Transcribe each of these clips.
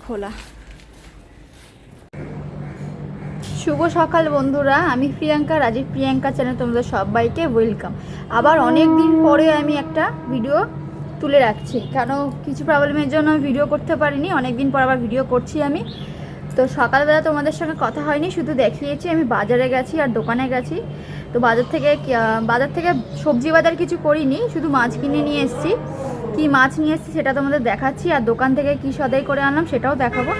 খোলা। শুভ সকাল বন্ধুরা, আমি প্রিয়াঙ্কা, রাজীব প্রিয়াঙ্কা চ্যানেল তোমাদের সবাইকে ওয়েলকাম। আবার অনেক দিন পরে আমি একটা ভিডিও তুলে রাখছি, কারণ কিছু প্রবলেমের জন্য ভিডিও করতে পারিনি। অনেক দিন পর আবার ভিডিও করছি আমি। তো সকালবেলা তোমাদের সঙ্গে কথা হয়নি, শুধু দেখিয়েছি আমি বাজারে গেছি আর দোকানে গেছি। তো বাজার থেকে সবজি বাজার কিছু করিনি, শুধু মাছ কিনে নিয়ে এসেছি। কি মাছ নিয়ে এসেছি সেটা তোমাদের দেখাচ্ছি, আর দোকান থেকে কি সদাই করে আনলাম সেটাও দেখাবো।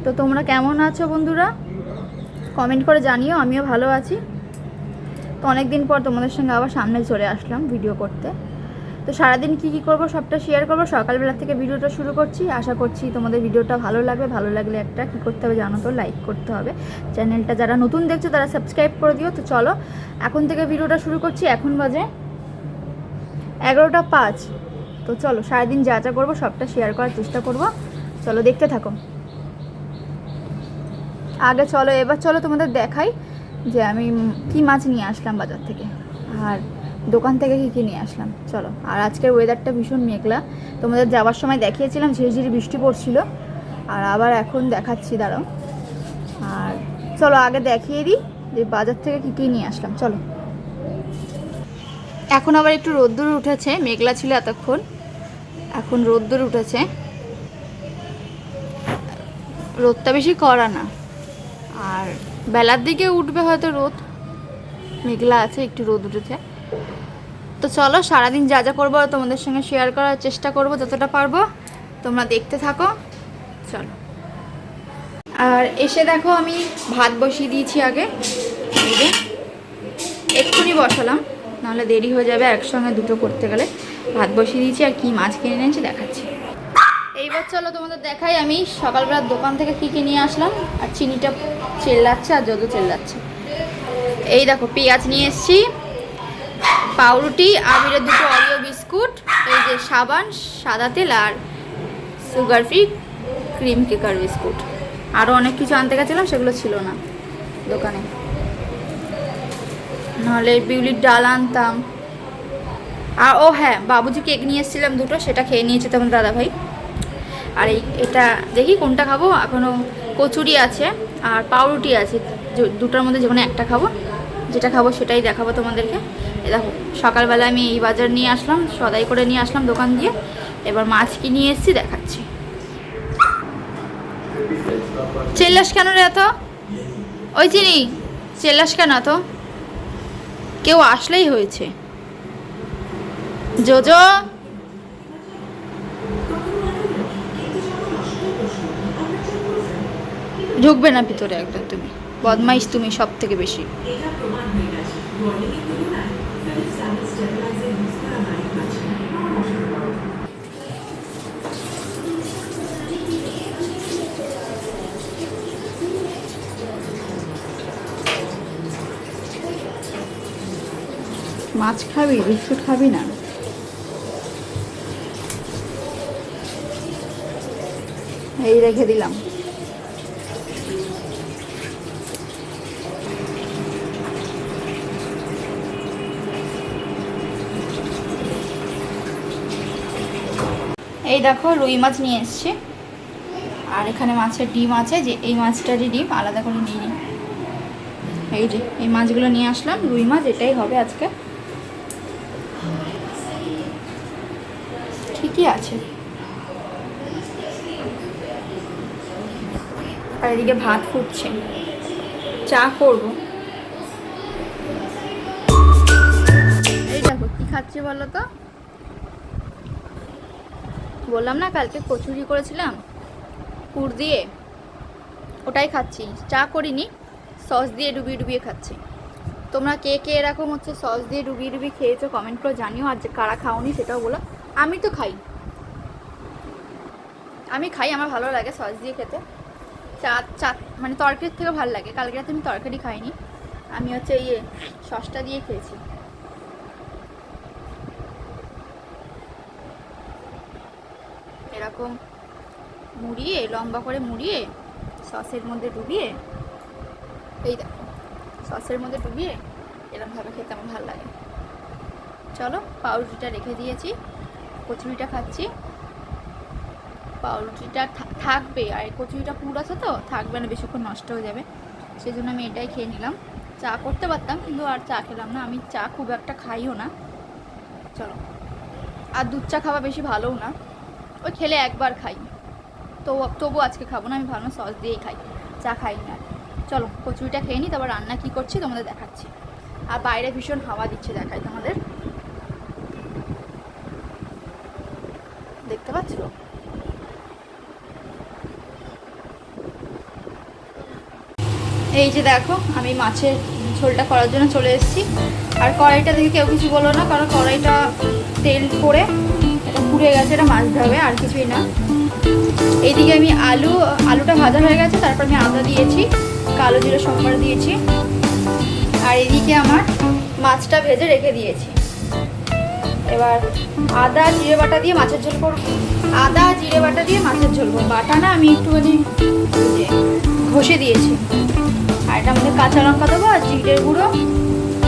তো তোমরা কেমন আছো বন্ধুরা, কমেন্ট করে জানিও। আমিও ভালো আছি। তো অনেক দিন পর তোমাদের সঙ্গে আবার সামনে চলে আসলাম ভিডিও করতে। তো সারাদিন কি করব সবটা শেয়ার করব। সকালবেলা থেকে ভিডিওটা শুরু করছি। আশা করছি তোমাদের ভিডিওটা ভালো লাগবে। ভালো লাগলে একটা কি করতে হবে জানো তো, লাইক করতে হবে। চ্যানেলটা যারা নতুন দেখছো তারা সাবস্ক্রাইব করে দিও। তো চলো এখন থেকে ভিডিওটা শুরু করছি। এখন বাজে 11:05। তো চলো সারাদিন যা যা করবো সবটা শেয়ার করার চেষ্টা করব। চলো দেখতে থাকো। আগে চলো এবার চলো তোমাদের দেখাই যে আমি কি মাছ নিয়ে আসলাম বাজার থেকে, আর দোকান থেকে কী নিয়ে আসলাম। চলো। আর আজকের ওয়েদারটা ভীষণ মেঘলা। তোমাদের যাওয়ার সময় দেখিয়েছিলাম ঝিরিঝিরি বৃষ্টি পড়ছিল, আর আবার এখন দেখাচ্ছি, দাঁড়াও। আর চলো আগে দেখিয়ে দিই যে বাজার থেকে কী নিয়ে আসলাম। চলো। এখন আবার একটু রোদ্দুর উঠেছে, মেঘলা ছিল এতক্ষণ, এখন রোদ্দুর উঠেছে। রোদটা বেশি কড়া না, আর বেলার দিকে উঠবে হয়তো রোদ। মেঘলা আছে, একটু রোদ উঠেছে। তো চলো সারাদিন যা যা করবো তোমাদের সঙ্গে শেয়ার করার চেষ্টা করব যতটা পারবো। তোমরা দেখতে থাকো। চলো। আর এসে দেখো আমি ভাত বসিয়ে দিয়েছি আগে, এক্ষুনি বসালাম, নাহলে দেরি হয়ে যাবে একসঙ্গে দুটো করতে গেলে। ভাত বসিয়ে দিয়েছি, আর কি মাছ কিনে এনেছি দেখাচ্ছি। এইবার চলো তোমাদের দেখাই আমি সকালবেলার দোকান থেকে কী নিয়ে আসলাম। আর চিনিটা চেল্লাচ্ছে আর যত চেল্লাচ্ছে। এই দেখো পেঁয়াজ নিয়ে এসেছি, পাউরুটি, আবিরের দুটো অরিও বিস্কুট, এই যে সাবান, সাদা তেল, আর সুগার ফ্রি ক্রিম কেকার বিস্কুট। আরও অনেক কিছু আনতে গেছিলাম, সেগুলো ছিল না দোকানে, নাহলে বিউলির ডাল আনতাম। আর ও হ্যাঁ, বাবুজি কেক নিয়ে এসেছিলাম দুটো, সেটা খেয়ে নিয়েছে তোমার দাদাভাই। আর এটা দেখি কোনটা খাবো, এখনও কচুরি আছে আর পাউরুটি আছে, দুটোর মধ্যে যে কোনো একটা খাবো। যেটা খাবো সেটাই দেখাবো তোমাদেরকে। দেখো সকালবেলা আমি এই বাজার নিয়ে আসলাম, সদাই করে নিয়ে আসলাম দোকান দিয়ে। এবার মাছ কি নিয়ে এসেছি দেখাচ্ছি। চেল্লাস কেন রে এত? ওই চিনি, চেল্লাস কেন এত? কেউ আসলেই হয়েছে। জোজো, ঢুকবে না ভিতরে একদম। তুমি বদমাইশ, তুমি সব থেকে বেশি। মাছ খাবি, বিস্কুট খাবি না? এই রেখে দিলাম। এই দেখো রুই মাছ নিয়ে এসছি, আর এখানে মাছের ডিম আছে, যে এই মাছটারই ডিম আলাদা করে নিয়ে নিই। এই যে এই মাছগুলো নিয়ে আসলাম, রুই মাছ, এটাই হবে আজকে। ঠিকই আছে। আর এদিকে ভাত ফুটছে, চা করব। এই দেখো কি খাচ্ছি বলো তো। বললাম না কালকে কচুরি করেছিলাম পুর দিয়ে, ওটাই খাচ্ছি। চা করিনি, সস দিয়ে ডুবিয়ে ডুবিয়ে খাচ্ছি। তোমরা কে কে এরকম হচ্ছে সস দিয়ে ডুবিয়ে ডুবিয়ে খেয়েছো কমেন্ট করে জানিও, আর যে কারা খাওনি সেটাও বলো। আমি তো খাই, আমার ভালো লাগে সস দিয়ে খেতে। চা মানে তরকারির থেকে ভালো লাগে। কালকে রাতে আমি তরকারি খাইনি, আমি হচ্ছে সসটা দিয়ে খেয়েছি। এরকম মুড়িয়ে, লম্বা করে মুড়িয়ে সসের মধ্যে ডুবিয়ে, এই দেখো সসের মধ্যে ডুবিয়ে এরকমভাবে খেতে আমার ভালো লাগে। চলো, পাউরুটিটা রেখে দিয়েছি, কচুরিটা খাচ্ছি। পাউরুটিটা থাকবে, আর কচুরিটা পুর আছে তো থাকবে না, বেশিক্ষণ নষ্ট হয়ে যাবে, সেই জন্য আমি এটাই খেয়ে নিলাম। চা করতে পারতাম কিন্তু আর চা খেলাম না, আমি চা খুব একটা খাইও না। চলো, আর দুধ চা খাওয়া বেশি ভালোও না, ওই খেলে একবার খাই, তবু আজকে খাবো না, আমি ভালো সস দিয়েই খাই, চা খাই না। চলো কচুরিটা খেয়ে নিই, তারপর রান্না কী করছি তোমাদের দেখাচ্ছি। আর বাইরে ভীষণ হাওয়া দিচ্ছে, দেখাই তোমাদের, দেখতে পাচ্ছ? এই যে দেখো আমি মাছের ঝোলটা করার জন্য চলে এসেছি। আর কড়াইটা দেখে কেউ কিছু বলো না, কারণ কড়াইটা তেল পড়ে এটা পুড়ে গেছে, এটা মাজতে হবে, আর কিছুই না। এইদিকে আমি আলুটা ভাজা হয়ে গেছে, তারপর আমি আদা দিয়েছি, কালো জিরে সম্বার দিয়েছি, আর এদিকে আমার মাছটা ভেজে রেখে দিয়েছি। এবার আদা জিরে বাটা দিয়ে মাছের ঝোল করবো, আদা জিরে বাটা দিয়ে মাছের ঝোল করবো। বাটা না, আমি একটুখানি ঘষে দিয়েছি। আর এটার মধ্যে কাঁচা লঙ্কা দেবো, আর জিরের গুঁড়ো,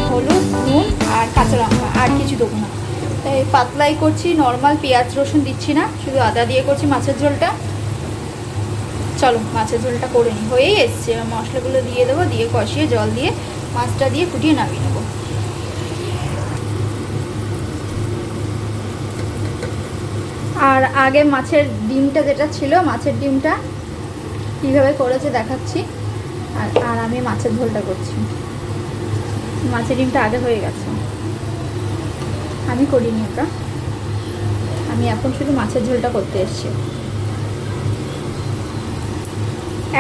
হলুদ, নুন আর কাঁচা লঙ্কা, আর কিছু দেবো না। তাই পাতলাই করছি, নর্মাল পেঁয়াজ রসুন দিচ্ছি না, শুধু আদা দিয়ে করছি মাছের ঝোলটা। চলো মাছের ঝোলটা করে নিই, হয়েই এসছে। মশলাগুলো দিয়ে দেবো, দিয়ে কষিয়ে জল দিয়ে মাছটা দিয়ে ফুটিয়ে নামিয়ে নেবো। আর আগে মাছের ডিমটা যেটা ছিল, মাছের ডিমটা কীভাবে করেছে দেখাচ্ছি। আর আমি মাছের ঝোলটা করছি। মাছের ডিমটা আগে হয়ে গেছে, আমি করিনি ওটা, আমি এখন শুধু মাছের ঝোলটা করতে এসেছি।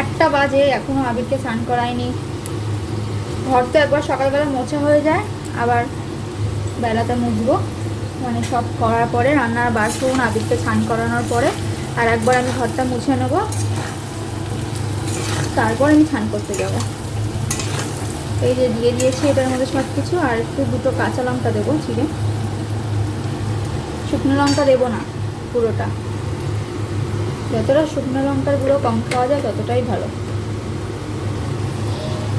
1টা বাজে, এখনও আবিরকে স্নান করায়নি। ঘর তো একবার সকালবেলা মোছা হয়ে যায়, আবার বেলাতে মুছবো, মানে সব করার পরে, রান্নার বাসন, আবিরকে স্নান করানোর পরে আর একবার আমি ঘরটা মুছে নেবো, তারপর আমি স্নান করতে যাব। এই যে দিয়ে দিয়েছি এটার মধ্যে সব কিছু, আর একটু 2টো কাঁচা লঙ্কা দেবো চিড়ে, শুকনো লঙ্কা দেবো না পুরোটা, যতটা শুকনো লঙ্কার গুঁড়ো কম খাওয়া যায় ততটাই ভালো।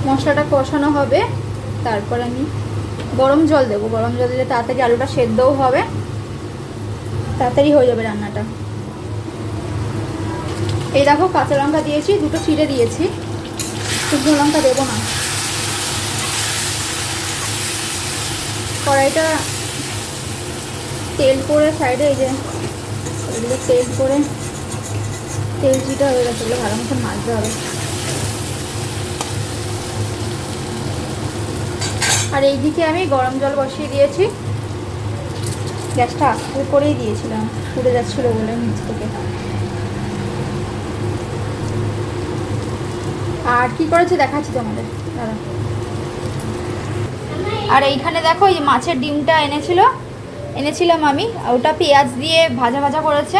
মশলাটা কষানো হবে, তারপর আমি গরম জল দেবো, গরম জল দিলে তাড়াতাড়ি আলুটা সেদ্ধও হবে, তাড়াতাড়ি হয়ে যাবে রান্নাটা। এই দেখো কাঁচা লঙ্কা দিয়েছি, 2টো চিড়ে দিয়েছি, শুকনো লঙ্কা দেবো না। কড়াইটা তেল পরে সাইডে, এই যে এগুলো তেল পরে তেল চিটা হয়ে গেছে, এগুলো ভালো মতন মাজতে হবে। আর এইদিকে আমি গরম জল বসিয়ে দিয়েছি, গ্যাসটা আস্তে করেই দিয়েছিলাম, পুড়ে যাচ্ছিলো বলে নিচ থেকে। আর কি করেছে দেখাচ্ছি তোমাদের, দাঁড়া। আর এইখানে দেখো এই মাছের ডিমটা এনেছিলাম আমি, ওটা পেঁয়াজ দিয়ে ভাজা ভাজা করেছে,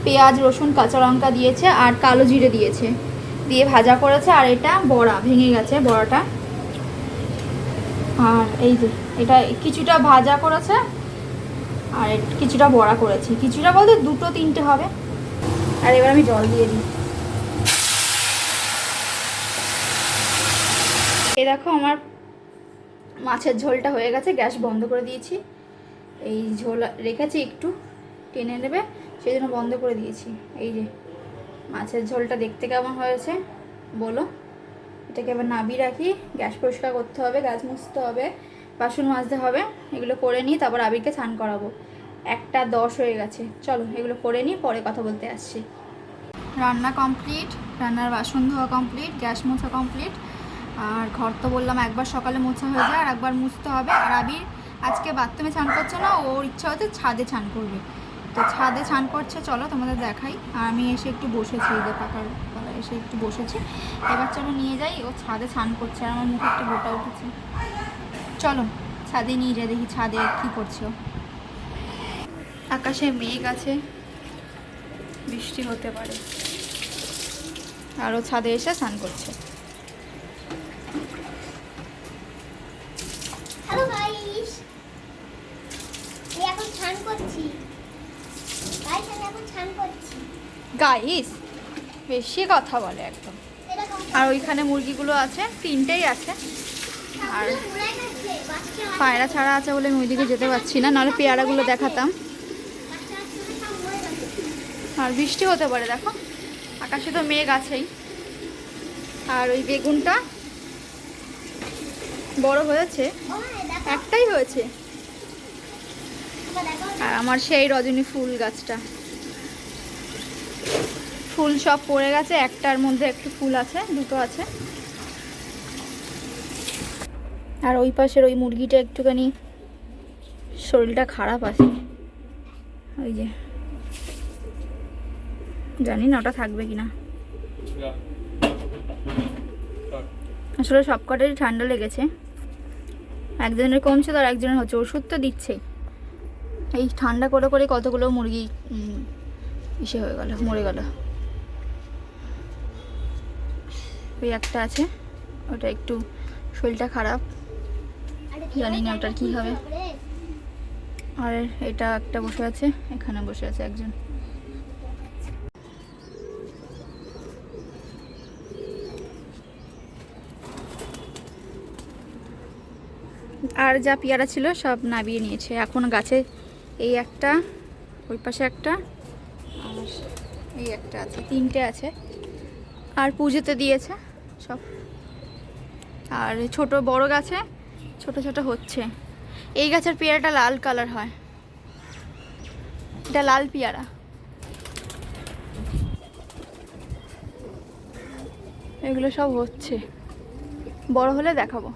পেঁয়াজ রসুন কাঁচা লঙ্কা দিয়েছে আর কালো জিরে দিয়েছে, দিয়ে ভাজা করেছে। আর এটা বড়া ভেঙে গেছে বড়াটা, আর এই যে এটা কিছুটা ভাজা করেছে আর কিছুটা বড়া করেছি, কিছুটা বলতে 2-3টে হবে। আর এবার আমি জল দিয়ে দিই। এই দেখো আমার মাছের ঝোলটা হয়ে গেছে, গ্যাস বন্ধ করে দিয়েছি। এই ঝোল রেখেছি একটু টেনে নেবে সেই জন্য বন্ধ করে দিয়েছি। এই যে মাছের ঝোলটা দেখতে কেমন হয়েছে বলো। এটাকে এবার নাবিয়ে রাখি, গ্যাস পরিষ্কার করতে হবে, গ্যাস মুছতে হবে, বাসন মাজতে হবে। এগুলো করে নিই, তারপর আবিরকে স্নান করাবো। 1:10 হয়ে গেছে, চলো এগুলো করে নিই, পরে কথা বলতে আসছি। রান্না কমপ্লিট, রান্নার বাসন ধোয়া কমপ্লিট, গ্যাস মোছা কমপ্লিট। আর ঘর তো বললাম একবার সকালে মোছা হয়ে যায় আর একবার মুছতে হবে। আর আবির আজকে বাথরুমে স্নান করছে না, ওর ইচ্ছা হচ্ছে ছাদে স্নান করবে, তো ছাদে স্নান করছে, চলো তোমাদের দেখাই। আর আমি এসে একটু বসেছি, এই যে পাকার তলায় এসে একটু বসেছি। এবার চলো নিয়ে যাই, ও ছাদে স্নান করছে আর আমার মুখে একটা গোটা উঠেছে। চলো ছাদে নিয়ে যাই, দেখি ছাদে কী করছে ও। আকাশে মেঘ আছে, বৃষ্টি হতে পারে। আর ও ছাদে এসে স্নান করছে। হ্যালো গাইস, আমি এখন স্নান করছি। গাইস আমি এখন স্নান করছি। গাইস বেশি কথা বলে একদম। আর ওইখানে মুরগিগুলো আছে, 3টেই আছে। আর পায়রা ছাড়া আছে বলে আমি ওইদিকে যেতে পারছি না, নাহলে পেয়ারাগুলো দেখাতাম। আর বৃষ্টি হতে পারে, দেখো আকাশে তো মেঘ আছেই। আর ওই বেগুনটা বড় হয়েছে, একটাই হয়েছে। আর আমার সেই রজনী ফুল গাছটা, ফুল সব পড়ে গেছে, একটার মধ্যে একটু ফুল আছে, 2টো আছে। আর ওই পাশের ওই মুরগিটা একটুখানি শরীরটা খারাপ আছে, ওই যে জানি না ওটা থাকবে কিনা। আসলে সব কটারই ঠান্ডা লেগেছে, একজনের কমছে তো আর একজনের হচ্ছে, ওষুধ তো দিচ্ছেই। এই ঠান্ডা করে করে কতগুলো মুরগি ইসে হয়ে গেল, মরে গেল। ওই একটা আছে, ওটা একটু শরীরটা খারাপ, জানি না ওটার কী হবে। আর এটা একটা বসে আছে, এখানে বসে আছে একজন। আর যা পেয়ারা ছিল সব নাবিয়ে নিয়েছে, এখন গাছে এই একটা, ওই পাশে একটা, আর এই একটা আছে, 3টে আছে। আর পুজোতে দিয়েছে সব। আর ছোট বড় গাছে ছোট ছোট হচ্ছে। এই গাছের পেয়ারাটা লাল কালার হয়, এটা লাল পেয়ারা। এগুলো সব হচ্ছে, বড় হলে দেখাবো।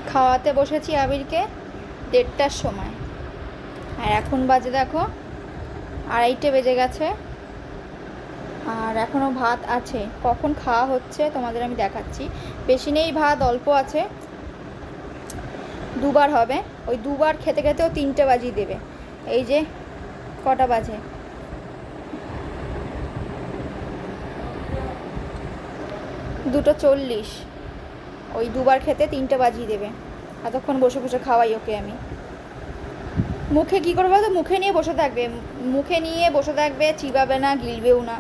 খাওয়াতে বসেছি আবিরকে 1:30টার সময়, আর এখন বাজে দেখো 2:30 বেজে গেছে। আর এখনও ভাত আছে, কখন খাওয়া হচ্ছে তোমাদের আমি দেখাচ্ছি। বেশি নেই ভাত, অল্প আছে, 2বার হবে। ওই 2বার খেতে খেতেও 3টে বাজিয়ে দেবে। এই যে কটা বাজে, 2:40। ওই 2বার খেতে 3টে বাজিয়ে দেবে। এতক্ষণ বসে বসে খাওয়াই ওকে আমি। মুখে কী করবো তো, মুখে নিয়ে বসে থাকবে, মুখে নিয়ে বসে থাকবে, চিবাবে না, গিলবেও না,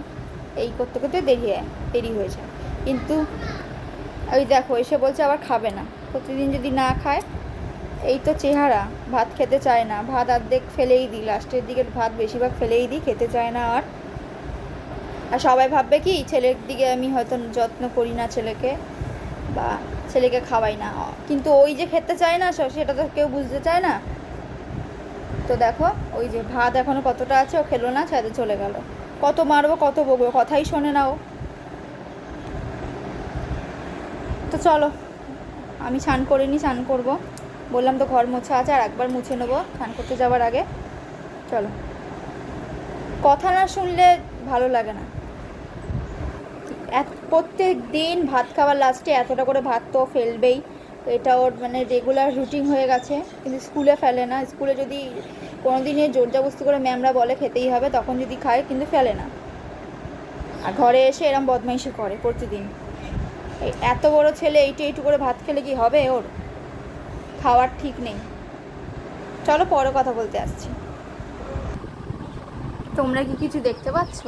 এই করতে করতে দেরি হয়ে যায়। কিন্তু ওই দেখো এসে বলছে আবার খাবে না। প্রতিদিন যদি না খায়, এই তো চেহারা, ভাত খেতে চায় না, ভাত অর্ধেক ফেলেই দিই, লাস্টের দিকে ভাত বেশিরভাগ ফেলেই দিই, খেতে চায় না। আর সবাই ভাববে কি ছেলের দিকে আমি হয়তো যত্ন করি না ছেলেকে, বা ছেলেকে খাওয়াই না, কিন্তু ওই যে খেতে চায় না সেটা তো কেউ বুঝতে চায় না। তো দেখো ওই যে ভাত এখনো কতটা আছে, ও খেলো না, ছাদে চলে গেল। কত মারবো, কত বকবো, কথাই শোনে না ও। তো চলো আমি স্নান করিনি, স্নান করবো, বললাম তো ঘর মোছা আছে, আর একবার মুছে নেবো স্নান করতে যাওয়ার আগে। চলো, কথা না শুনলে ভালো লাগে না। প্রত্যেক দিন ভাত খাওয়ার লাস্টে এতটা করে ভাত তো ফেলবেই, এটা ওর মানে রেগুলার রুটিন হয়ে গেছে। কিন্তু স্কুলে ফেলে না, স্কুলে যদি কোনো দিনে জোরজবস্তি করে ম্যামরা বলে খেতেই হবে, তখন যদি খায়, কিন্তু ফেলে না। আর ঘরে এসে এরম বদমাইশি করে প্রতিদিন। এত বড় ছেলে এইটু করে ভাত খেলে কি হবে? ওর খাওয়ার ঠিক নেই। চলো পরে কথা বলতে আসছি। তোমরা কি কিছু দেখতে পাচ্ছ?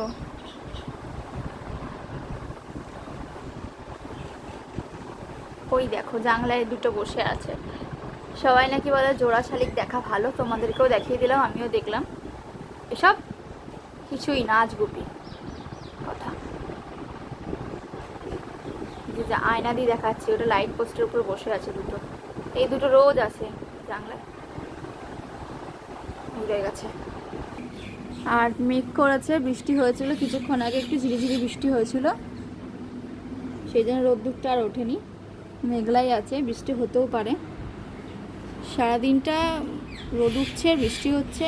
ওই দেখো জানলায় দুটো বসে আছে। সবাই নাকি বলে জোড়া শালিক দেখা ভালো, তোমাদেরকেও দেখিয়ে দিলাম, আমিও দেখলাম। এসব কিছুই না, আজগুবি কথা। যে আয়না দিয়ে দেখাচ্ছে, ওটা লাইট পোস্টের উপর বসে আছে দুটো। এই দুটো রোজ আছে জানলায়, উড়ে গেছে। আর মেঘ করেছে, বৃষ্টি হয়েছিল কিছুক্ষণ আগে, একটু ঝিরিঝিরি বৃষ্টি হয়েছিল, সেই জন্য রোদ্দুরটা আর ওঠেনি, মেঘলাই আছে, বৃষ্টি হতেও পারে। সারাদিনটা রোদ উঠছে, বৃষ্টি হচ্ছে,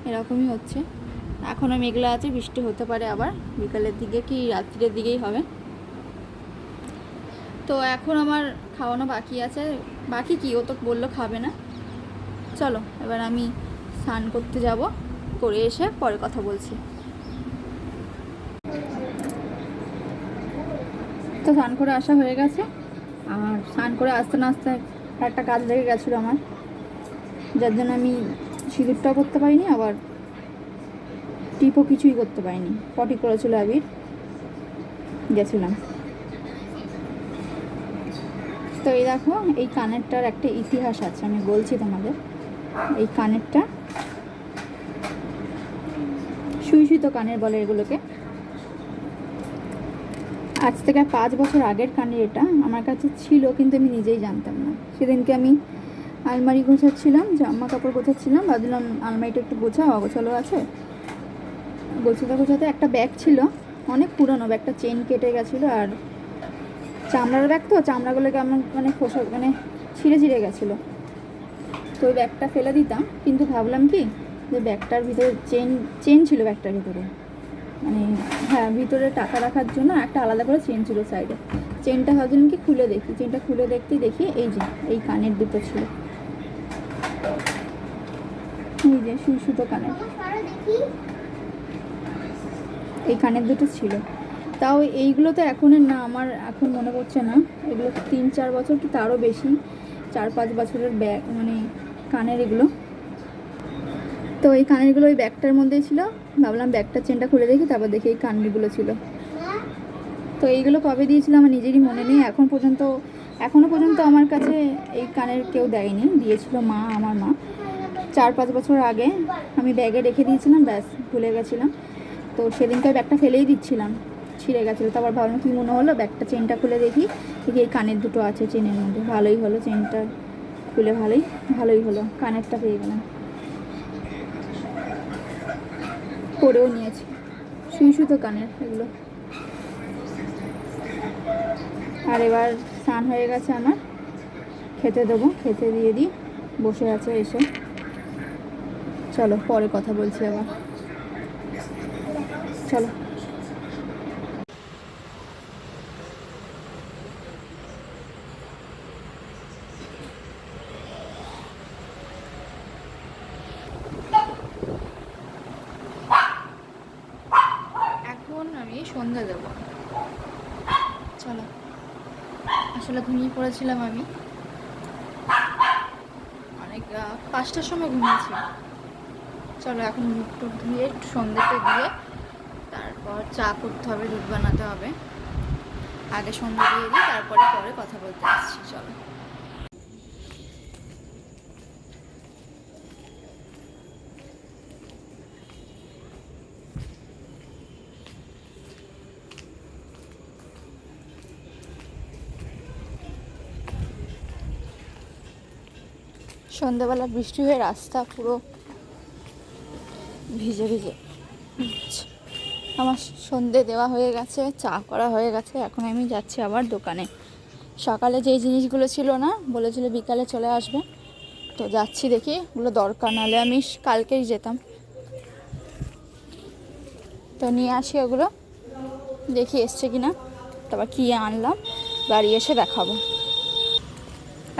এরকমই হচ্ছে। এখনও মেঘলা আছে, বৃষ্টি হতে পারে আবার বিকালের দিকে কি রাত্রির দিকেই হবে। তো এখন আমার খাওয়ানো বাকি আছে। বাকি কি, ও তো বললো খাবে না। চলো এবার আমি স্নান করতে যাব, করে এসে পরে কথা বলছি। তো স্নান করে আসা হয়ে গেছে, আর স্নান করে আসতে না আসতে একটা কাজ লেগে গেছিলো আমার, যার জন্য আমি সিঁদুরটাও করতে পারিনি, আবার টিপও কিছুই করতে পারিনি। পটি করেছিল আবির, গেছিলাম। তো এই দেখো, এই কানেরটার একটা ইতিহাস আছে, আমি বলছি তোমাদের। এই কানেরটা সুইসুতো কানের বলে এগুলোকে। আজ থেকে 5 বছর আগের কানের এটা, আমার কাছে ছিল কিন্তু আমি নিজেই জানতাম না। সেদিনকে আমি আলমারি গোছাচ্ছিলাম, জামা কাপড় গোছাচ্ছিলাম, ভাবলাম আলমারিটা একটু গোছাও, অগোছালো আছে। গোছাতে গোছাতে একটা ব্যাগ ছিল, অনেক পুরনো ব্যাগটা, চেন কেটে গেছিলো, আর চামড়ার ব্যাগ তো, চামড়াগুলো কেমন মানে খোসা মানে ছিঁড়ে ছিঁড়ে গেছিলো। তো ওই ব্যাগটা ফেলে দিতাম, কিন্তু ভাবলাম কি যে ব্যাগটার ভিতরে চেন ছিল ব্যাগটার ভিতরে, মানে হ্যাঁ ভিতরে টাকা রাখার জন্য একটা আলাদা করে চেন ছিল সাইডে। চেনটা ভাবছিলাম কি খুলে দেখি, চেনটা খুলে দেখি এই যে এই কানের দুটো ছিল, এই যে সুতো কানের, এই কানের দুটো ছিল। তাও এইগুলো তো এখনের না, আমার এখন মনে পড়ছে না, এগুলো 3-4 বছর কি তারও বেশি, 4-5 বছরের ব্যাগ মানে কানের এগুলো। তো এই কানেরগুলো ওই ব্যাগটার মধ্যেই ছিল, ভাবলাম ব্যাগটার চেনটা খুলে দেখি, তারপর দেখি এই কানেরগুলো ছিল। তো এইগুলো কবে দিয়েছিল আমার নিজেরই মনে নেই, এখনও পর্যন্ত আমার কাছে এই কানের কেউ দেয়নি, দিয়েছিল মা, আমার মা 4-5 বছর আগে। আমি ব্যাগে রেখে দিয়েছিলাম, ব্যাস ভুলে গেছিলাম। তো সেদিনকার ব্যাগটা ফেলেই দিচ্ছিলাম, ছিঁড়ে গেছিলো। তারপর ভাবলাম কী মনে হলো, ব্যাগটা চেনটা খুলে দেখি এই কানের দুটো আছে চেনের মধ্যে, ভালোই হলো, চেনটা খুলে ভালোই হলো, কানেরটা পেয়ে গেলাম। পরেও নিয়েছি, সুতো কানের এগুলো। আর এবার স্নান হয়ে গেছে আমার, খেতে দেবো, খেতে দিয়ে দিই, বসে আছে এসে। চলো পরে কথা বলছি আবার, চলো। এখন আমি সন্ধ্যা দেব, চলো। আসলে ঘুমিয়ে পড়েছিলাম আমি, অনেক 5টার সময় ঘুমিয়েছি। চলো এখন মুখ টুক ধুয়ে একটু সন্ধ্যাতে দিয়ে তারপর চা করতে হবে, দুধ বানাতে হবে। আগে সন্ধ্যা দিয়ে দিই, তারপরে পরে কথা বলতে আসছি, চলো। সন্ধ্যাবেলা বৃষ্টি হয়ে রাস্তা পুরো ভিজে ভিজে। আমার সন্ধে দেওয়া হয়ে গেছে, চা করা হয়ে গেছে, এখন আমি যাচ্ছি আবার দোকানে। সকালে যেই জিনিসগুলো ছিল না, বলেছিল বিকালে চলে আসবে, তো যাচ্ছি, দেখি ওগুলো দরকার, নাহলে আমি কালকেই যেতাম। তো নিয়ে আসি ওগুলো, দেখি এসছে কিনা, তারপর কী আনলাম বাড়ি এসে দেখাবো।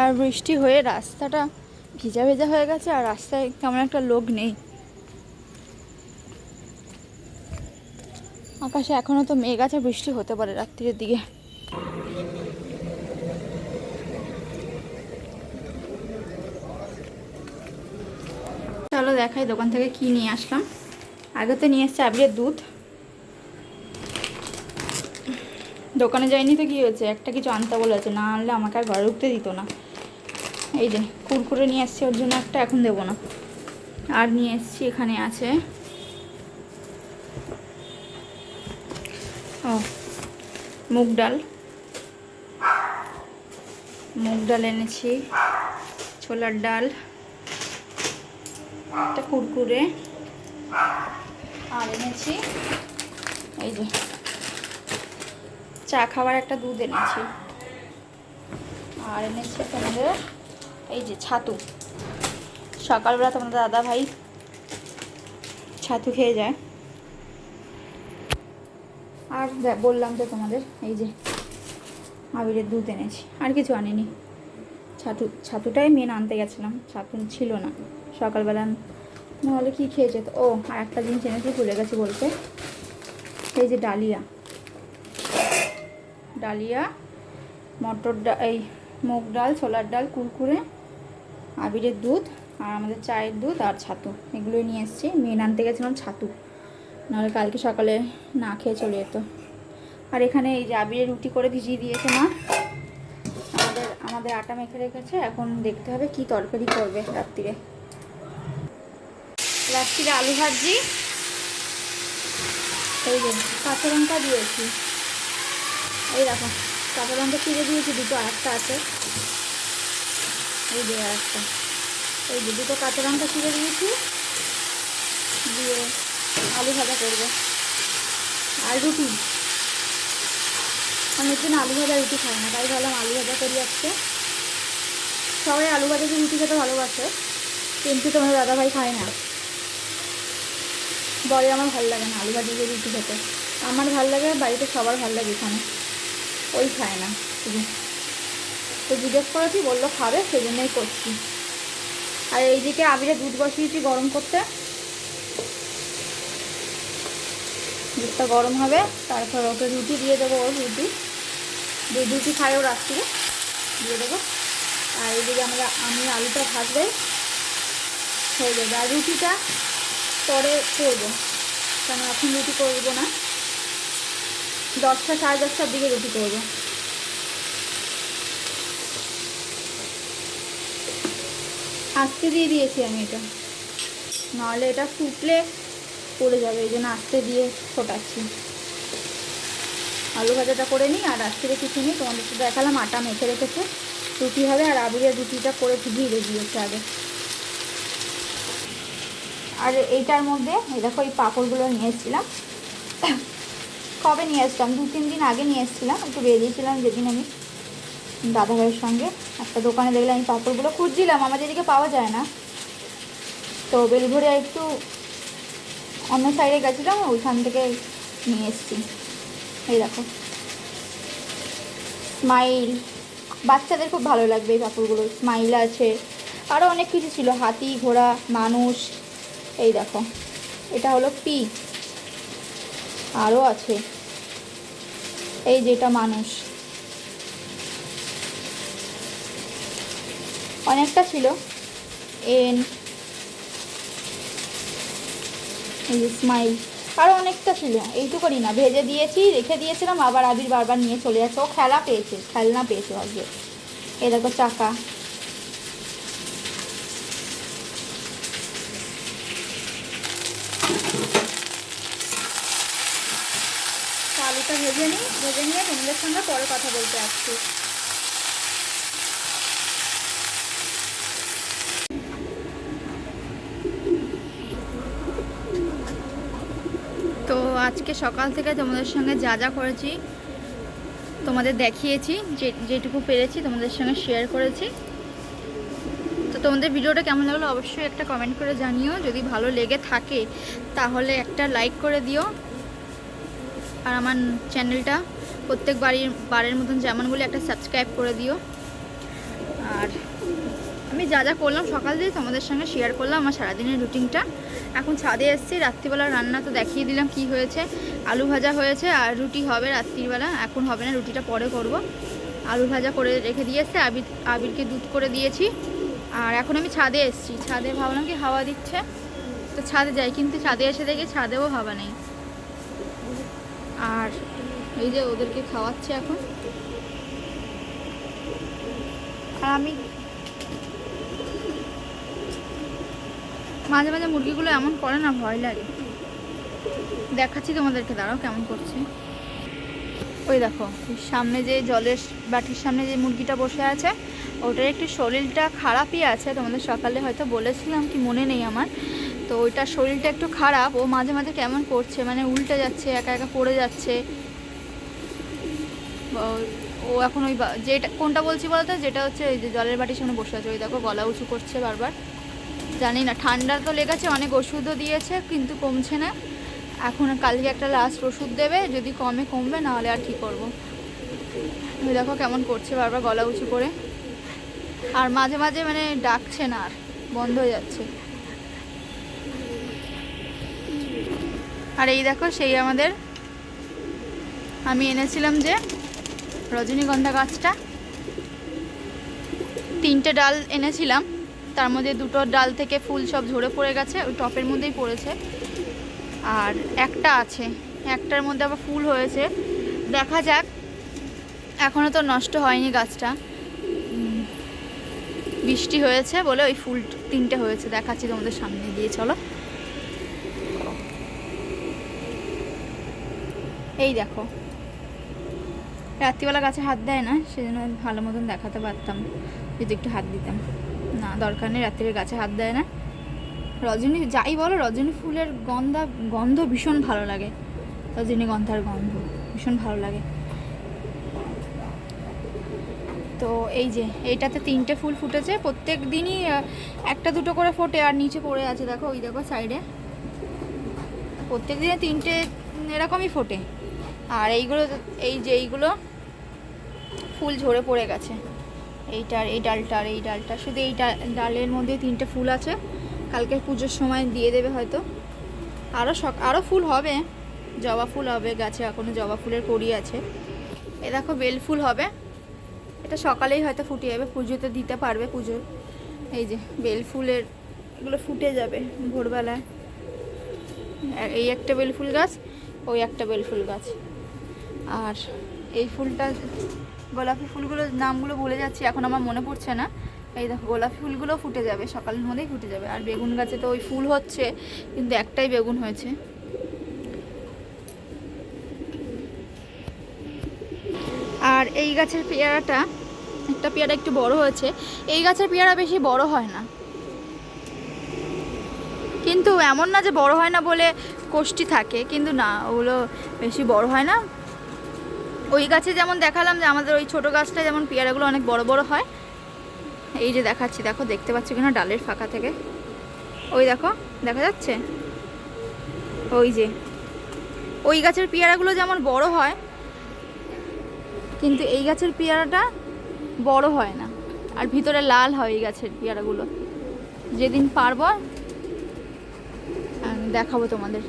আর বৃষ্টি হয়ে রাস্তাটা ভিজা ভেজা হয়ে গেছে, আর রাস্তায় কেমন একটা লোক নেই। আকাশে এখনও তো মেঘ আছে, বৃষ্টি হতে পারে রাত্রির দিকে। চলো দেখাই দোকান থেকে কি নিয়ে আসলাম। আগে তো নিয়ে এসছে আবিরের দুধ। দোকানে যাইনি তো কী হয়েছে, একটা কিছু আনতে বলেছে, না আনলে আমাকে আর ঘরে ঢুকতে দিত না। এই যে কুরকুরে নিয়ে এসছি ওর জন্য একটা, এখন দেবো না। আর নিয়ে এসছি এখানে আছে ও মুগ ডাল, মুগ ডাল এনেছি, ছোলার ডাল, একটা কুরকুরে, আর এনেছি এই যে চা খাবার একটা দুধ এনেছি, আর এনেছি তোমাদের এই যে ছাতু। সকালবেলা তোমাদের দাদা ভাই ছাতু খেয়ে যায়। আর বললাম তো তোমাদের এই যে আবিরের দুধ এনেছি, আর কিছু আনিনি। ছাতুটাই মেন আনতে গেছিলাম, ছাতু ছিল না সকালবেলা, নাহলে কি খেয়ে যেত। ও আর একটা জিনিস এনেছি ভুলে গেছি বলতে, এই যে ডালিয়া, ডালিয়া, মটর ডাল, এই মুগ ডাল, ছোলার ডাল, কুরকুরে, আবিরের দুধ, আর আমাদের চায়ের দুধ, আর ছাতু, এগুলোই নিয়ে এসেছি। মেন আনতে গেছিলাম ছাতু, নাহলে কালকে সকালে না খেয়ে চলে যেত। আর এখানে এই যে আবিরের রুটি করে ভিজিয়ে দিয়েছে মা, আমাদের আটা মেখে রেখেছে। এখন দেখতে হবে কি তরকারি করবে রাত্রিরে। রাত্রিরে আলু ভাজি, এই যে কাঁচা লঙ্কা দিয়েছি, এই দেখো কাঁচা লঙ্কা চিড়ে দিয়েছি দুটো, আরেকটা আছে এই যে আরেকটা, এই যে দুটো কাঁচা লঙ্কা চিড়ে দিয়েছি, দিয়ে আলু ভাজা করবো আর রুটি। অনেকদিন আলু ভাজা রুটি খাই না, তাই ভাবলাম আলু ভাজা করি আজকে। সবাই আলু ভাজা দিয়ে রুটি খেতে ভালোবাসে, কিন্তু তোমার দাদাভাই খায় না, বলে আমার ভালো লাগে না আলু ভাজা দিয়ে রুটি খেতে। আমার ভাল লাগে, বাড়িতে সবার ভাল লাগে, এখানে ওই খায় না শুধু। তো জিজ্ঞেস করেছি, বললো খাবে, সেই জন্যই করছি। আর এইদিকে আবিরে দুধ বসিয়েছি গরম করতে, দুধটা গরম হবে, তারপর ওকে রুটি দিয়ে দেবো। ওর রুটি রুটি খাই ও রাত্রিরে, দিয়ে দেবো। আর এইদিকে আমি আলুটা ভাজলে হয়ে যাবে। আর রুটিটা পরে করবো, কারণ এখন রুটি করবো না, 10টা সাড়ে 10টার দিকে রুটি করবো। আস্তে দিয়ে দিয়েছি আমি এটা, নাহলে এটা ফুটলে পড়ে যাবে, এই জন্য আস্তে দিয়ে ফোটাচ্ছি। আলু ভাজাটা করে নিই, আর রাত্রিরে কিছু নিই। তোমাদের সাথে দেখালাম আটা মেখে রেখেছে, রুটি হবে। আর আবিরের রুটিটা করে ভিজিয়ে দিয়েছে আগে। আর এইটার মধ্যে এই দেখো এই পাঁপড়গুলো নিয়ে এসেছিলাম, কবে নিয়ে আসলাম, 2-3 দিন আগে নিয়ে এসেছিলাম, একটু বেরিয়েছিলাম যেদিন আমি দাদাভাইয়ের সঙ্গে। একটা দোকানে দেখলাম এই পাঁপড়গুলো, খুঁজছিলাম, আমাদের এদিকে পাওয়া যায় না, তো বেলঘড়িয়া একটু অন্য সাইডে গেছিলাম, ওইখান থেকে নিয়ে এসেছি। এই দেখো স্মাইল, বাচ্চাদের খুব ভালো লাগবে এই পাঁপড়গুলো। স্মাইল আছে, আরও অনেক কিছু ছিল, হাতি, ঘোড়া, মানুষ। এই দেখো এটা হলো পি, আরও আছে এই যেটা মানুষ, অনেকটা ছিল। এন, এই যে স্মাইল, আরও অনেকটা ছিল। এইটুকুনি না, ভেজে দিয়েছি, রেখে দিয়েছিলাম, আবার আবির বারবার নিয়ে চলে যাচ্ছে। ও খেলনা পেয়েছে আজকে। এই দেখো চাকা, আলুটা ভেজে নিয়ে তোমাদের সঙ্গে পরে কথা বলতে আসছি। তো আজকে সকাল থেকে তোমাদের সঙ্গে যা যা করেছি তোমাদের দেখিয়েছি, যেটুকু পেরেছি তোমাদের সঙ্গে শেয়ার করেছি। তো তোমাদের ভিডিওটা কেমন লাগলো অবশ্যই একটা কমেন্ট করে জানিও। যদি ভালো লেগে থাকে তাহলে একটা লাইক করে দিও, আর আমার চ্যানেলটা প্রত্যেক বারের মতন যেমন বলে একটা সাবস্ক্রাইব করে দিও। আর আমি যা যা করলাম সকাল দিয়ে তোমাদের সঙ্গে শেয়ার করলাম, আমার সারাদিনের রুটিনটা। এখন ছাদে এসেছি, রাত্রিবেলার রান্না তো দেখিয়ে দিলাম কি হয়েছে। আলু ভাজা হয়েছে আর রুটি হবে রাত্রিবেলা, এখন হবে না, রুটিটা পরে করব। আলু ভাজা করে রেখে দিয়েছে, আবিরকে দুধ করে দিয়েছি, আর এখন আমি ছাদে এসেছি, ছাদে ভাবলাম কি হাওয়া দিচ্ছে তো ছাদে যাই, কিন্তু ছাদে এসে দেখি ছাদেও হাওয়া নেই। আর এই যে ওদেরকে খাওয়াচ্ছে এখন। আর আমি মাঝে মাঝে মুরগিগুলো এমন করে না, ভয় লাগে। দেখাচ্ছি তোমাদেরকে, দাঁড়াও কেমন করছে। ওই দেখো সামনে যে জলের বাটির সামনে যে মুরগিটা বসে আছে, ওটার একটু শরীরটা খারাপই আছে। তোমাদের সকালে হয়তো বলেছিলাম, কি মনে নেই আমার। তো ওইটার শরীরটা একটু খারাপ, ও মাঝে মাঝে কেমন করছে, মানে উল্টে যাচ্ছে, একা একা পড়ে যাচ্ছে। ও এখন ওই যেটা কোনটা বলছি বলতো, যেটা হচ্ছে ওই যে জলের বাটির সামনে বসে আছে, ওই দেখো গলা উঁচু করছে বারবার। জানি না, ঠান্ডা তো লেগেছে, অনেক ওষুধও দিয়েছে কিন্তু কমছে না। এখন কালকে একটা লাস্ট ওষুধ দেবে, যদি কমবে, নাহলে আর কি করব। ওই দেখো কেমন করছে বারবার গলা উঁচু করে, আর মাঝে মাঝে মানে ডাকছে না, আর বন্ধ হয়ে যাচ্ছে। আর এই দেখো সেই আমাদের আমি এনেছিলাম যে রজনীগন্ধা গাছটা, 3টে ডাল এনেছিলাম, তার মধ্যে 2টো ডাল থেকে ফুল সব ঝরে পড়ে গেছে, ওই টপের মধ্যেই পড়েছে। আর একটা আছে, একটার মধ্যে আবার ফুল হয়েছে, দেখা যাক। এখনও তো নষ্ট হয়নি গাছটা, বৃষ্টি হয়েছে বলে ওই ফুল 3টে হয়েছে। দেখাচ্ছি তোমাদের সামনে দিয়ে, চলো। এই দেখো, রাত্রিবেলা গাছে হাত দেয় না, সেজন্য ভালো মতন দেখাতে পারতাম যদি একটু হাত দিতাম। না, দরকার নেই, রাত্রিরে গাছে হাত দেয় না। রজনী যাই বলো, রজনী ফুলের গন্ধ ভীষণ ভালো লাগে, রজনীগন্ধার গন্ধ ভীষণ ভালো লাগে। তো এই যে এইটাতে 3টে ফুল ফুটেছে, প্রত্যেক দিনই 1-2টো করে ফোটে, আর নিচে পড়ে আছে দেখো, ওই দেখো সাইডে, প্রত্যেক দিনে 3টে এরকমই ফোটে। আর এইগুলো, এই যে এইগুলো ফুল ঝরে পড়ে গেছে, এইটার এই ডালটার এই ডালটা, শুধু এই ডালের মধ্যে 3টে ফুল আছে। কালকে পুজোর সময় দিয়ে দেবে হয়তো। আরও ফুল হবে, জবা ফুল হবে গাছে, এখনও জবা ফুলের কড়ি আছে। এ দেখো বেল ফুল হবে, এটা সকালেই হয়তো ফুটে যাবে, পুজোতে দিতে পারবে পুজো। এই যে বেল ফুলের এগুলো ফুটে যাবে ভোরবেলায়। এই একটা বেল ফুল গাছ, ওই একটা বেল ফুল গাছ। আর এই ফুলটা, গোলাপি ফুলগুলোর নামগুলো ভুলে যাচ্ছি, এখন আমার মনে পড়ছে না। এই দেখো গোলাপি ফুলগুলো ফুটে যাবে, সকালের মধ্যেই ফুটে যাবে। আর বেগুন গাছে তো ওই ফুল হচ্ছে, কিন্তু একটাই বেগুন হয়েছে। আর এই গাছের পেয়ারাটা, একটা পেয়ারা একটু বড় হয়েছে। এই গাছের পেয়ারা বেশি বড় হয় না, কিন্তু এমন না যে বড় হয় না বলে কোষ্টি থাকে, কিন্তু না, ওগুলো বেশি বড় হয় না। ওই গাছে যেমন দেখালাম যে আমাদের ওই ছোটো গাছটা যেমন পেয়ারাগুলো অনেক বড় বড় হয়। এই যে দেখাচ্ছি, দেখো দেখতে পাচ্ছ কিনা ডালের ফাঁকা থেকে, ওই দেখো দেখা যাচ্ছে, ওই যে ওই গাছের পেয়ারাগুলো যেমন বড় হয়, কিন্তু এই গাছের পেয়ারাটা বড় হয় না, আর ভিতরে লাল হয় এই গাছের পেয়ারাগুলো। যেদিন পারবো দেখাবো তোমাদের।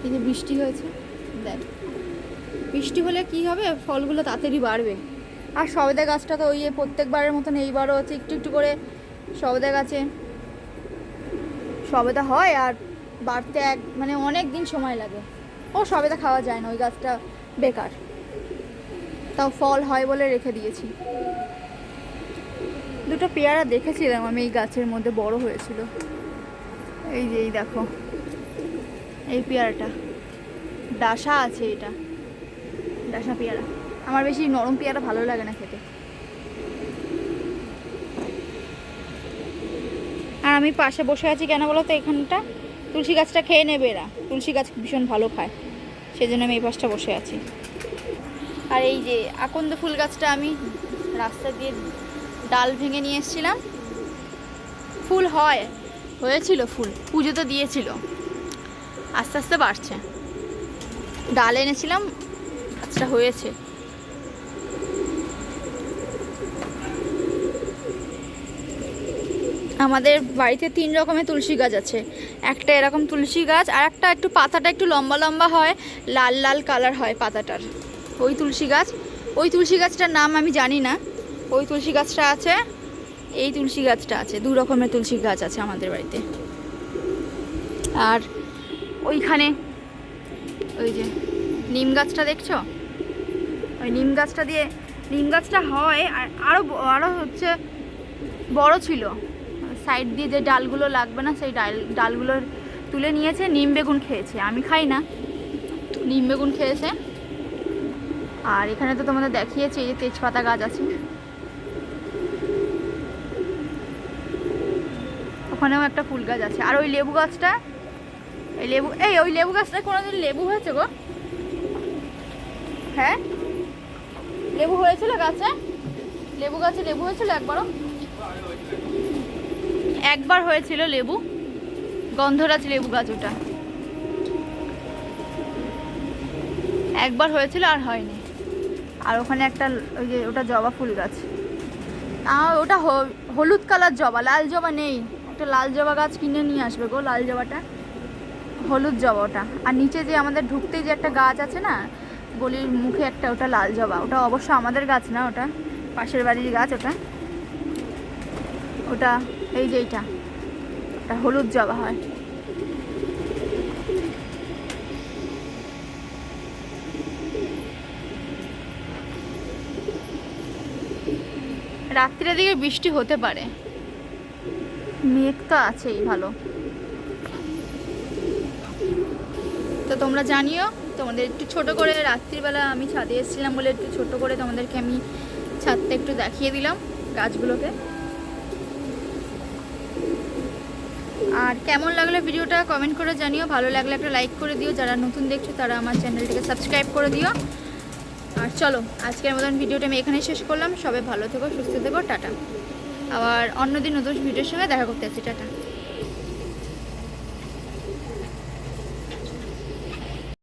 এই যে বৃষ্টি হয়েছে, দেখ বৃষ্টি হলে কি হবে, ফলগুলো তাড়াতাড়ি বাড়বে। আর সবেদা গাছটা তো ওই প্রত্যেকবারের মতন এইবারও হচ্ছে একটু একটু করে সবেদা গাছে সবেদা হয়, আর বাড়তে মানে অনেক দিন সময় লাগে। ও সবেদা খাওয়া যায় না, ওই গাছটা বেকার, তাও ফল হয় বলে রেখে দিয়েছি। 2টো পেয়ারা দেখেছিলাম আমি এই গাছের মধ্যে, বড় হয়েছিল। এই যে এই দেখো এই পেয়ারাটা ডাসা আছে, এটা ডাসা পেয়ারা। আমার বেশি নরম পেয়ারা ভালো লাগে না খেতে। আর আমি পাশে বসে আছি কেন বলো তো, এখানটা তুলসী গাছটা খেয়ে নেবে এরা, তুলসী গাছ ভীষণ ভালো খায়, সেজন্য আমি এই পাশটা বসে আছি। আর এই যে আকন্দ ফুল গাছটা আমি রাস্তা দিয়ে ডাল ভেঙে নিয়ে এসেছিলাম, ফুল হয়েছিল, ফুল পুজোতে দিয়েছিল, আস্তে আস্তে বাড়ছে। ডাল এনেছিলাম, গাছটা হয়েছে। আমাদের বাড়িতে 3 রকমের তুলসী গাছ আছে। একটা এরকম তুলসী গাছ, আর একটা একটু পাতাটা একটু লম্বা লম্বা হয়, লাল লাল কালার হয় পাতাটার, ওই তুলসী গাছ। ওই তুলসী গাছটার নাম আমি জানি না। ওই তুলসী গাছটা আছে, এই তুলসী গাছটা আছে, 2 রকমের তুলসী গাছ আছে আমাদের বাড়িতে। আর ওইখানে ওই যে নিম গাছটা দেখছো, ওই নিম গাছটা হয় আর আরও হচ্ছে বড় ছিল। সাইড দিয়ে যে ডালগুলো লাগবে না সেই ডালগুলো তুলে নিয়েছে, নিম বেগুন খেয়েছে। আমি খাই না, নিম বেগুন খেয়েছে। আর এখানে তো তোমাদের দেখিয়েছি এই যে তেজপাতা গাছ আছে, ওখানেও একটা ফুল গাছ আছে। আর ওই লেবু গাছটা, ওই লেবু গাছটায় কোনোদিন লেবু হয়েছে গো? হ্যাঁ, লেবু হয়েছিল গাছে? লেবু গাছে লেবু হয়েছিল একবার হয়েছিল লেবু, গন্ধরাজ লেবু গাছ, ওটা একবার হয়েছিল আর হয়নি। আর ওখানে একটা ওই যে ওটা জবা ফুল গাছ, ওটা হলুদ কালার জবা, লাল জবা নেই। একটা লাল জবা গাছ কিনে নিয়ে আসবে গো, লাল জবাটা, হলুদ জবা ওটা। আর নিচে যে আমাদের ঢুকতেই যে একটা গাছ আছে না গলির মুখে একটা, ওটা লাল জবা। ওটা অবশ্য আমাদের গাছ না, ওটা পাশের বাড়ির গাছ। ওটা এই যে এইটা, ওটা হলুদ জবা হয়। রাত্রির দিকে বৃষ্টি হতে পারে, মেঘ তো আছেই ভালো। তো তোমরা জানিও, তোমাদের একটু ছোট করে রাত্রিবেলা আমি ছাদে এসেছিলাম বলে একটু ছোট করে তোমাদেরকে আমি ছাদটা একটু দেখিয়ে দিলাম গাছগুলোকে। আর কেমন লাগলো ভিডিওটা কমেন্ট করে জানিও, ভালো লাগলে একটা লাইক করে দিও, যারা নতুন দেখছো তারা আমার চ্যানেলটিকে সাবস্ক্রাইব করে দিও। আর চলো আজকের মতন ভিডিওটা আমি এখানেই শেষ করলাম। সবাই ভালো থেকো, সুস্থ থেকো, টাটা। আবার অন্যদিন নতুন ভিডিওর সঙ্গে দেখা করতে আসছি, টাটা।